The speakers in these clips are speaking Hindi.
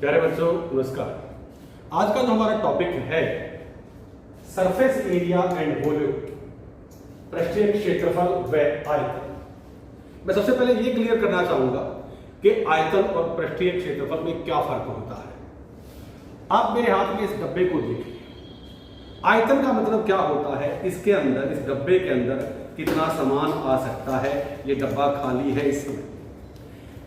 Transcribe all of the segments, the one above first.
प्यारे बच्चों नमस्कार। आज का जो हमारा टॉपिक है सरफेस एरिया एंड वॉल्यूम, पृष्ठीय क्षेत्रफल व आयतन। मैं सबसे पहले ये क्लियर करना चाहूंगा कि आयतन और पृष्ठीय क्षेत्रफल में क्या फर्क होता है। आप मेरे हाथ में इस डब्बे को देखिए। आयतन का मतलब क्या होता है, इसके अंदर, इस डब्बे के अंदर कितना सामान आ सकता है। ये डब्बा खाली है, इस समय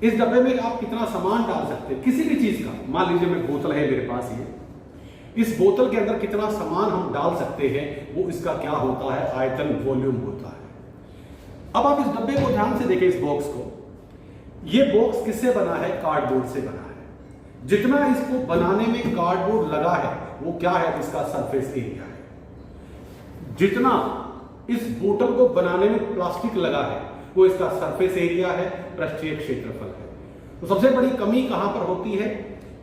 इस डब्बे में आप कितना सामान डाल सकते हैं किसी भी चीज का। मान लीजिए मैं बोतल है मेरे पास, ये इस बोतल के अंदर कितना सामान हम डाल सकते हैं, वो इसका क्या होता है, आयतन, वॉल्यूम होता है। अब आप इस डब्बे को ध्यान से देखें, इस बॉक्स को। ये बॉक्स किससे बना है, कार्डबोर्ड से बना है। जितना इसको बनाने में कार्डबोर्ड लगा है वो क्या है, इसका सरफेस एरिया है। जितना इस बोतल को बनाने में प्लास्टिक लगा है वो इसका सरफेस एरिया है, पृष्ठीय क्षेत्रफल है। तो सबसे बड़ी कमी कहां पर होती है,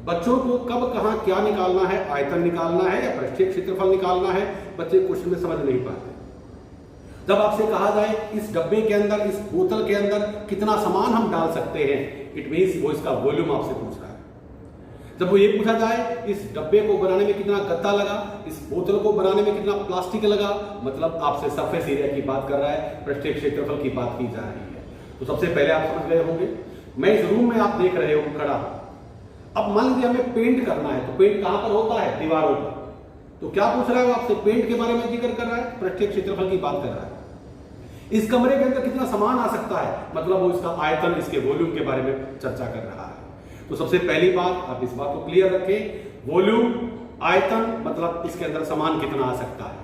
बच्चों को कब कहां क्या निकालना है, आयतन निकालना है या पृष्ठीय क्षेत्रफल निकालना है, बच्चे क्वेश्चन में समझ नहीं पाते। जब आपसे कहा जाए इस डब्बे के अंदर, इस बोतल के अंदर कितना सामान हम डाल सकते हैं, इट मींस वो इसका वॉल्यूम आपसे पूछ रहा है। जब वो ये पूछा जाए इस डब्बे को बनाने में कितना गत्ता लगा, इस बोतल को बनाने में कितना प्लास्टिक लगा, मतलब आपसे सरफेस एरिया की बात कर रहा है, पृष्ठीय क्षेत्रफल की बात की जा रही है। तो सबसे पहले आप समझ गए होंगे। मैं इस रूम में आप देख रहे हो खड़ा। अब मान लीजिए हमें पेंट करना है, तो पेंट कहां पर होता है, दीवारों पर। तो क्या पूछ रहा है वो आपसे, पेंट के बारे में जिक्र कर रहा है, पृष्ठीय क्षेत्रफल की बात कर रहा है। इस कमरे के अंदर कितना सामान आ सकता है, मतलब वो इसका आयतन, इसके वॉल्यूम के बारे में चर्चा कर रहा है। तो सबसे पहली बात, आप इस बात को क्लियर रखें, वॉल्यूम, आयतन मतलब इसके अंदर सामान कितना आ सकता है।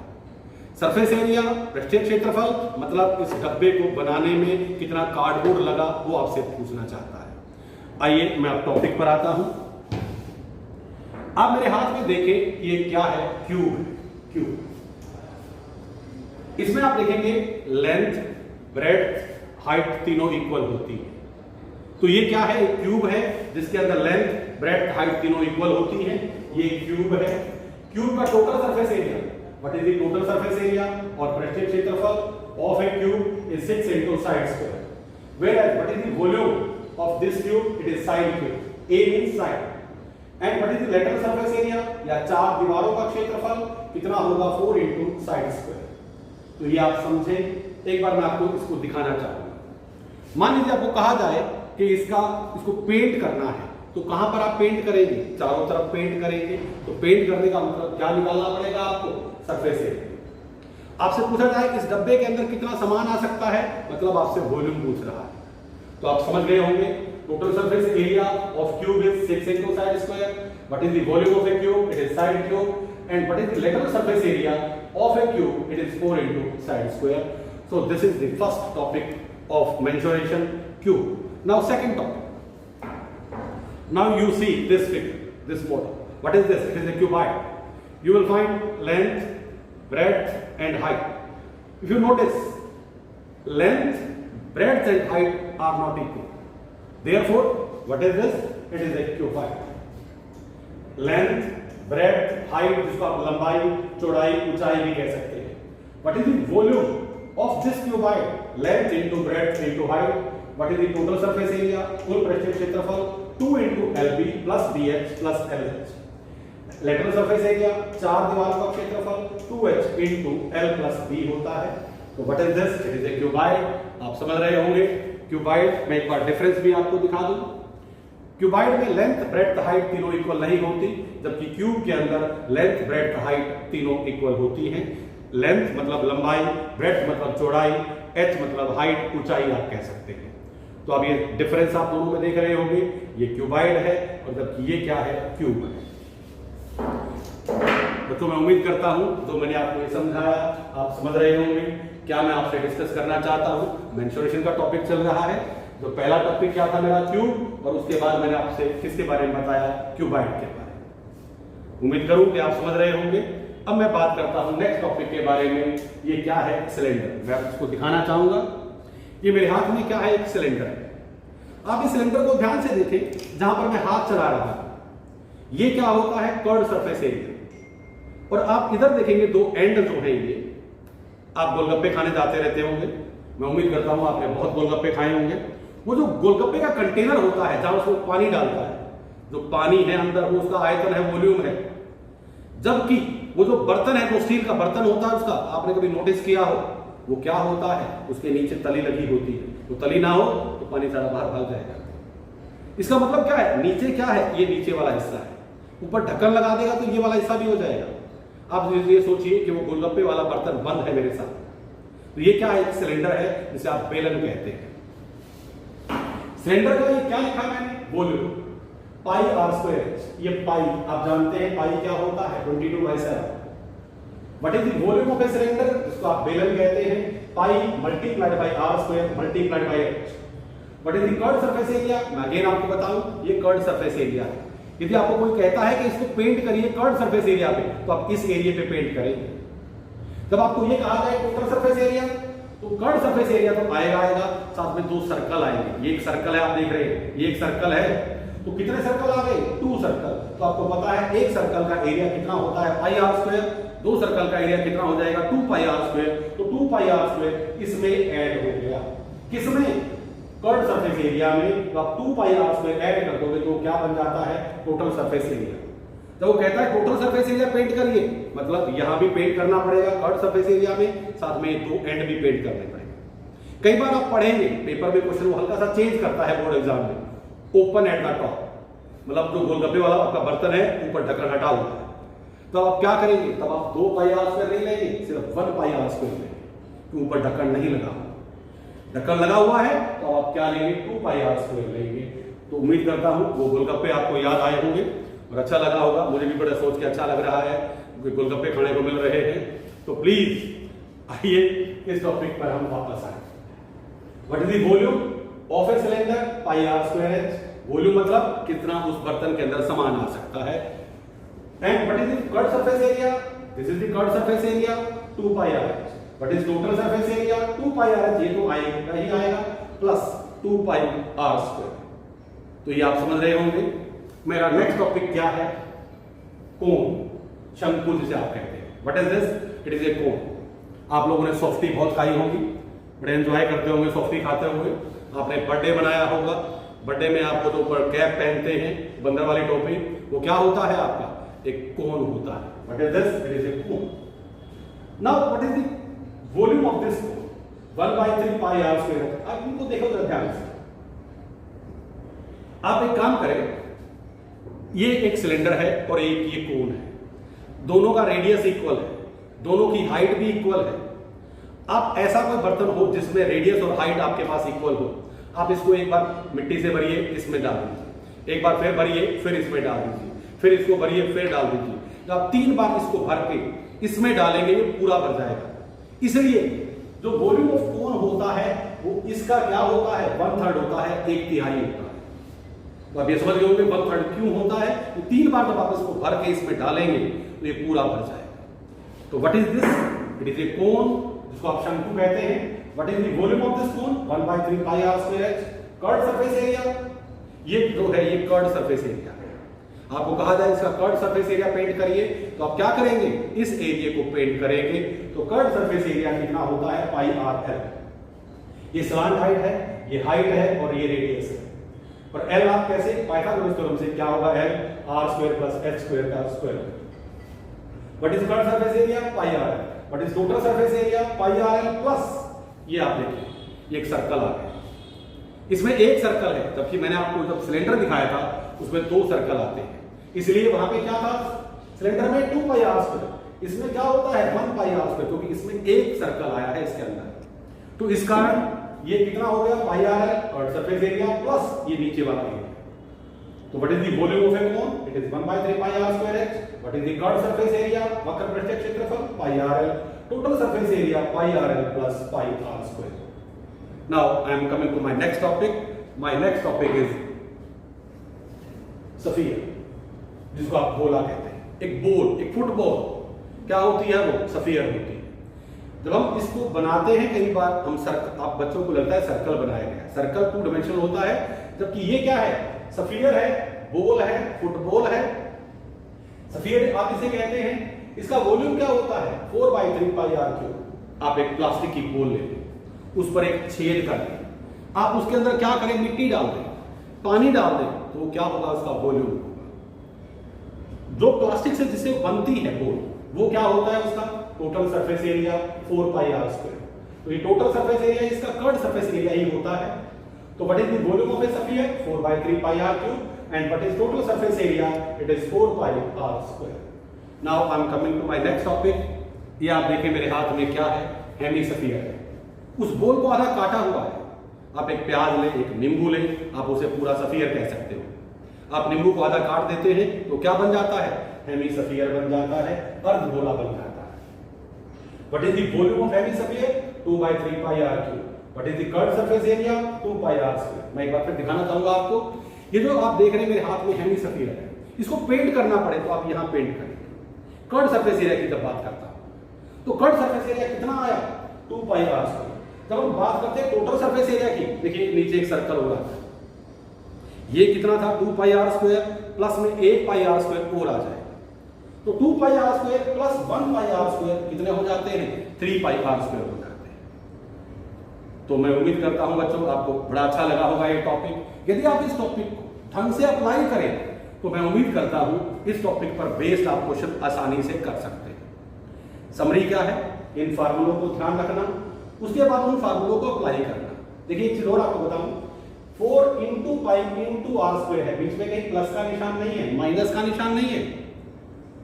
सरफेस एरिया, पृष्ठीय क्षेत्रफल मतलब इस डब्बे को बनाने में कितना कार्डबोर्ड लगा, वो आपसे पूछना चाहता है। आइए मैं अब टॉपिक पर आता हूं। आप मेरे हाथ में देखें, ये क्या है, क्यूब है। क्यूब, इसमें आप देखेंगे लेंथ, ब्रेड्थ, हाइट तीनों इक्वल होती है। तो ये क्या है, क्यूब है जिसके अंदर लेंथ, ब्रेड्थ, हाइट तीनों इक्वल होती है। ये क्यूब है। क्यूब का total surface area, what is the total surface area, और पृष्ठीय क्षेत्रफल of a cube is 6 into side square, whereas what is the volume of this cube, it is side cube, a means side, and what is the lateral surface area, या चार दीवारों का क्षेत्रफल कितना होगा, 4 into साइड स्क्वायर। तो ये आप समझे। एक बार मैं आपको इसको दिखाना चाहूंगा। मान लीजिए आपको कहा जाए कि इसको पेंट करना है, तो कहां पर आप पेंट करेंगे, चारों तरफ पेंट करेंगे। तो पेंट करने का मतलब क्या निकालना पड़ेगा आपको, सरफेस एरिया। आपसे पूछा जाए इस डब्बे के अंदर कितना सामान आ सकता है, मतलब आपसे वॉल्यूम पूछ रहा है। तो आप समझ गए होंगे, total surface area of cube is 6 into side square, what is the volume of a cube, it is side cube, and what is the lateral surface area of a cube, it is 4 into side square. So this is the first topic of mensuration, cube. Now second topic. Now you see this figure, this model. What is this? It is a cuboid. You will find length, breadth and height. If you notice, length, breadth and height are not equal. Therefore, what is this? It is a cuboid. Length, breadth, height, जिसको आप लंबाई, चौड़ाई, ऊंचाई भी कह सकते हैं. What is the volume of this cuboid? Length into breadth into height. What is the total surface area? कुल पृष्ठीय क्षेत्रफल 2 into LB plus BH plus LH. Lateral surface area, चार दीवारों का क्षेत्रफल 2H into L plus B होता है। तो what is this? It is a cuboid. आप समझ रहे होंगे क्यूबाइड। मैं एक बार डिफरेंस भी आपको दिखा दूं। क्यूबाइड में लेंथ, ब्रेड्थ, हाइट तीनों इक्वल नहीं होती, जबकि क्यूब के अंदर लेंथ, ब्रेड्थ, हाइट तीनों इक्वल होती हैं। लेंथ मतलब लंबाई, ब्रेड्थ मतलब चौड़ाई, एच मतलब हाइट, ऊंचाई आप कह सकते हैं। तो अब ये डिफरेंस आप दोनों में देख रहे होंगे, ये क्यूबाइड है और जबकि ये क्या है, क्यूब है। बच्चों मैं उम्मीद करता हूं जो मैंने आपको ये समझाया आप समझ रहे होंगे। क्या मैं आपसे डिस्कस करना चाहता हूं, मेंसुरेशन का टॉपिक चल रहा है। जो पहला टॉपिक क्या था मेरा, क्यूब, और उसके बाद मैंने आपसे किसके बारे में बताया, क्यूबाइड के बारे में। उम्मीद करूं कि आप समझ रहे होंगे। अब मैं बात करता हूं नेक्स्ट टॉपिक के बारे में। ये क्या है, सिलेंडर। मैं आपको दिखाना चाहूंगा। ये मेरे हाथ में क्या है, एक सिलेंडर है। आप इस सिलेंडर को ध्यान से देखें, जहां पर मैं हाथ चला रहा हूं, ये क्या होता है, कर्व सरफेस एरिया। और आप इधर देखेंगे दो एंड जो है, ये आप गोलगप्पे खाने जाते रहते होंगे। मैं उम्मीद करता हूं आपने बहुत गोलगप्पे खाए होंगे। वो जो गोलगप्पे का कंटेनर होता है, जहां उसको पानी डालता है, जो पानी है अंदर वो उसका आयतन है, वॉल्यूम है। जबकि वो जो बर्तन है, जो स्टील का बर्तन होता है उसका, आपने कभी नोटिस किया हो, वो क्या होता है, उसके नीचे तली लगी होती है। तो तली ना हो तो पानी सारा बाहर भाग जाएगा। इसका मतलब क्या है, नीचे क्या है, ये नीचे वाला हिस्सा है, ऊपर ढक्कन लगा देगा तो ये वाला हिस्सा भी हो जाएगा। आप ये सोचिए कि वो गोलगप्पे वाला बर्तन बंद है मेरे साथ, तो ये क्या है, एक सिलेंडर है जिसे आप बेलन कहते हैं। सिलेंडर का ये क्या लिखा है मैंने, वॉल्यूम, पाई आर स्क्वायर। ये पाई आप जानते हैं, पाई क्या होता है, 22/7। What is the volume of a cylinder, इसको आप बेलन कहते हैं, pi multiplied by R square multiplied by H. What is the curved surface area, मैं अगेन आपको बताऊं, ये कर्व्ड सरफेस एरिया है। यदि आपको कोई कहता है कि इसको पेंट करिए कर्व्ड सरफेस एरिया पे, तो आप इस एरिया पे पेंट करेंगे। जब आपको ये कहा जाए टोटल सरफेस एरिया, तो कर्व्ड सरफेस एरिया तो आएगा, साथ में 2 सर्कल आएंगे। ये एक सर्कल है, आप देख रहे हैं, ये एक सर्कल है, तो कितने सर्कल आ गए, 2 सर्कल। तो आपको पता है एक सर्कल का एरिया कितना होता है, पाई आर स्क्वायर। 2 सर्कल का एरिया कितना हो जाएगा, 2 पाई आर स्क्वायर। तो 2 पाई आर स्क्वायर इसमें ऐड हो गया, किसमें, कर्व्ड सरफेस एरिया में। तो आप 2 पाई आर स्क्वायर ऐड कर दोगे तो क्या बन जाता है, टोटल सरफेस एरिया। जब वो कहता है टोटल सरफेस एरिया पेंट करिए, मतलब यहां भी पेंट करना पड़ेगा कर्व्ड सरफेस एरिया में, साथ में 2 एंड भी पेंट करने पड़ेंगे। कई बार आप पढ़ेंगे पेपर में क्वेश्चन हल्का सा चेंज करता है बोर्ड एग्जाम में, ओपन एट द टॉप, मतलब जो गोलगप्पे वाला आपका बर्तन है ऊपर ढक्कन हटा हुआ है, तो आप क्या करेंगे, तब आप 2 पाई आर स्क्वायर नहीं लेंगे, सिर्फ 1 पाई आर स्क्वायर लेंगे। ऊपर ढक्कन नहीं लगा, ढक्कन लगा हुआ है तो आप क्या लेंगे, 2 पाई आर स्क्वायर लेंगे। तो उम्मीद करता हूं वो गोलगप्पे आपको याद आए होंगे और अच्छा लगा होगा। मुझे भी बड़ा सोच के अच्छा लग रहा है कि गोलगप्पे खाने को मिल रहे हैं। तो प्लीज आइए इस टॉपिक पर हम वापस आए। What is the volume of a cylinder, pi are square H. Volume मतलब कितना उस बर्तन के अंदर सामान आ सकता है। And what is the curved surface area, this is the curved surface area, 2 pi R H. What is total surface area, 2 pi R H, ये तो आएगा ही आएगा, प्लस 2 पाई आर स्क्वायर। तो ये आप समझ रहे होंगे। मेरा नेक्स्ट टॉपिक क्या है, कोन, शंकु जिसे आप कहते हैं। What is this, it is a cone. आप लोगों ने सॉफ्टी बहुत खाई होगी, बड़े एंजॉय करते होंगे सॉफ्टी खाते हुए। आपने बर्थडे बनाया होगा, बर्थडे में आप जो ऊपर कैप पहनते हैं, बंदर वाली टोपी, वो क्या होता है आपका, एक कोन होता है। What is this, it is a cone. Now what is the volume of this cone, 1/3 pi are square. अब इनको देखो जरा ध्यान से। आप एक काम करें, ये एक सिलेंडर है और एक ये कोन है, दोनों का रेडियस इक्वल है, दोनों की हाइट भी इक्वल है। आप ऐसा कोई बर्तन हो जिसमें रेडियस और हाइट आपके पास इक्वल हो, आप इसको एक बार मिट्टी से भरिए, इसमें डाल दीजिए, एक बार फिर भरिए, फिर इसमें डाल दीजिए, फिर इसको भरिए, फिर डाल दीजिए। जब आप 3 बार इसको भर के इसमें डालेंगे ये पूरा भर जाएगा। इसलिए जो वॉल्यूम ऑफ कोन होता है वो इसका क्या होता है, 1/3 होता है, 1/3 होता है। तो अब ये समझ गए होंगे 1/3 क्यों होता है, तो 3 बार जब आप इसको भर के इसमें डालेंगे तो ये पूरा भर जाएगा। तो what is this, it is a cone, जिसको आप शंकु कहते हैं। What is the volume of this cone, 1/3 pi are square h. Curved surface area, ये जो है ये कर्व्ड सरफेस एरिया है। आपको कहा जाए इसका कर्व्ड सरफेस एरिया पेंट करिए, तो आप क्या करेंगे, इस एरिया को पेंट करेंगे। तो कर्व्ड सरफेस एरिया कितना होता है, पाई आर एल। ये स्लांट हाइट है, ये हाइट है और ये रेडियस है। और एल आप कैसे, पाइथागोरस थ्योरम से क्या होगा, l r square plus h square का square. What is curved surface area, pi r l. What is total surface area, pi r l plus, ये आप देखिए ये एक सर्कल आ गया, इसमें एक सर्कल है, जबकि मैंने आपको जब सिलेंडर दिखाया था उसमें 2 सर्कल आते हैं। इसलिए वहां पे क्या था, सिलेंडर में 2 पाई आर स्क्वायर, इसमें क्या होता है 1 पाई आर स्क्वायर, क्योंकि इसमें एक सर्कल आया है इसके अंदर। तो इस कारण ये कितना हो गया, pi r l curved surface area plus ये नीचे वाला एरिया। तो what is the volume of a cone, it is 1/3 pi are square h. What is the curved surface area, वक्र पृष्ठीय क्षेत्रफल, pi r l. Total surface area pi r l plus pi are square. Now I am coming to my next topic. My next topic is sphere, जिसको आप गोला कहते हैं। एक बॉल, एक फुटबॉल क्या होती है, वो स्फीयर होती है। जब हम इसको बनाते हैं, कई बार हम सर्कल, आप बच्चों को लगता है सर्कल बनाया गया, सर्कल 2 डायमेंशनल होता है, जबकि ये क्या है, स्फीयर है, बॉल है, फुटबॉल है। स्फीयर आप इसे कहते हैं, इसका वॉल्यूम क्या होता है, 4/3 पाई आर क्यूब। आप एक प्लास्टिक की बॉल लेते, उस पर एक छेद कर दें, आप उसके अंदर क्या करें, मिट्टी डाल दें। पानी डाल दें तो क्या होगा, उसका वॉल्यूम होगा। जो प्लास्टिक से जिसे बनती है बॉल, वो क्या होता है, उसका टोटल सरफेस एरिया 4πr²। तो ये टोटल सरफेस एरिया इसका कर्ड सरफेस एरिया ही होता है। तो what is the volume of a sphere, 4/3πr³ and what is total surface area, it is 4πr²। Now I am coming to my next topic. ये आप देखें मेरे हाथ में क्या है, हेमीस्फीयर है। उस बॉल को आधा काटा हुआ है। आप एक प्याज लें, एक नींबू लें, आप उसे पूरा स्फीयर कह सकते हो। आप नींबू को आधा काट देते हैं तो क्या बन जाता है, हेमीस्फीयर बन जाता है, अर्धगोला बन जाता है। What is the volume of hemisphere, 2/3πr³। What is the curved surface area, 2πr²। मैं एक बार फिर दिखाना चाहूंगा आपको। ये जो आप देख रहे हैं मेरे हाथ में हेमीस्फीयर है, इसको पेंट करना पड़े तो आप यहां पेंट करेंगे। कर्व्ड सरफेस एरिया की जब बात करता हूं तो कर्व्ड सरफेस एरिया कितना आया, 2πr²। जब हम बात करते हैं टोटल सरफेस एरिया की, देखिए नीचे एक सर्कल हो रहा था, ये कितना था 2πr² प्लस में 1πr² और आ जाए तो 2πr² प्लस 1πr² कितने हो जाते हैं, 3πr² हो जाते हैं। तो मैं उम्मीद करता हूं बच्चों आपको बड़ा अच्छा लगा होगा ये टॉपिक। यदि आप इस टॉपिक को ढंग से अप्लाई करें तो मैं उम्मीद करता हूं इस टॉपिक पर बेस्ड आप क्वेश्चन आसानी से कर सकते हैं। समरी क्या है, इन फार्मूलों को ध्यान रखना, उसके बाद उन फार्मूलों को अप्लाई करना। देखिए एक चीज और आपको बताऊं, 4 × π × r² है, बीच में कहीं प्लस का निशान नहीं है, माइनस का निशान नहीं है।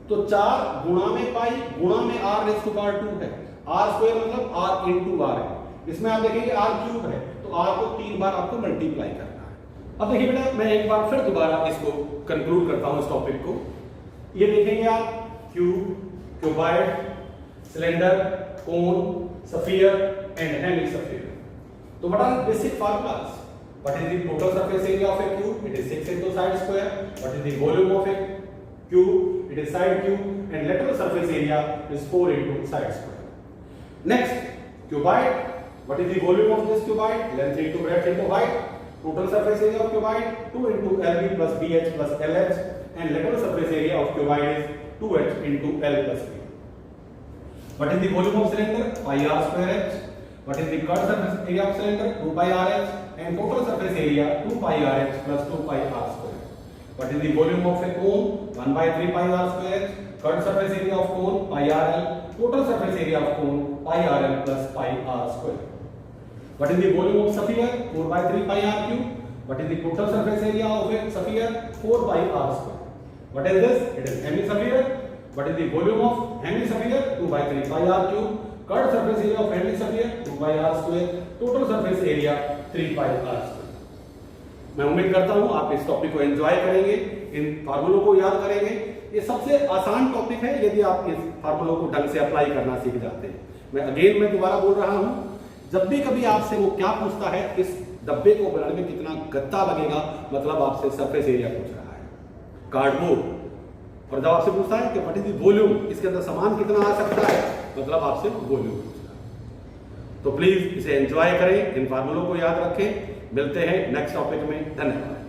तो 4 गुणा में पाई गुणा में r⁻² है, r² मतलब r × r है। इसमें आप देखेंगे r³ है तो r को 3 बार आपको मल्टीप्लाई करना है। अब देखिए बेटा मैं एक बार फिर दोबारा इसको कंक्लूड करता हूं इस टॉपिक को। ये देखेंगे आप, cube, cuboid, cylinder, cone, sphere and hemisphere. तो what are basic formulas, what is the total surface area of a cube, it is 6 × side square. What is the volume of a cube, it is side cube and lateral surface area is 4 × side square. Next cuboid, what is the volume of this cuboid, length × breadth × height. Total surface area of cuboid 2 × LB + BH + LH and lateral surface area of cuboid is 2H × L + B। What is the volume of cylinder, πr²h? What is the curved surface area of cylinder, 2πrh and total surface area 2πrh plus 2πr². What is the volume of a cone, 1/3πr²h, curved surface area of cone πrl, total surface area of cone πrl plus πr². What is the volume of sphere, 4/3πr³. What is the total surface area of a sphere, 4πr². What is this? It is hemisphere. What is the volume of hemisphere, 2/3πr³. Curved surface area of hemisphere, 2πr². Total surface area 3πr². मैं उम्मीद करता हूं आप इस टॉपिक को एंजॉय करेंगे, इन फार्मूलों को याद करेंगे। ये सबसे आसान टॉपिक है यदि आप इस फार्मूलों को ढंग से अप्लाई करना सीख जाते हैं। मैं दोबारा बोल रहा हूं, जब भी कभी आपसे वो क्या पूछता है, इस डब्बे को बनाने में कितना गत्ता लगेगा, मतलब आपसे सरफेस एरिया पूछ रहा है, कार्डबोर्ड। और जब आपसे पूछता है कि व्हाट इज द वॉल्यूम, इसके अंदर सामान कितना आ सकता है, मतलब आपसे वॉल्यूम पूछ रहा है। तो प्लीज इसे एंजॉय करें, इन फार्मूलों को याद रखें। मिलते हैं नेक्स्ट टॉपिक में, धन्यवाद।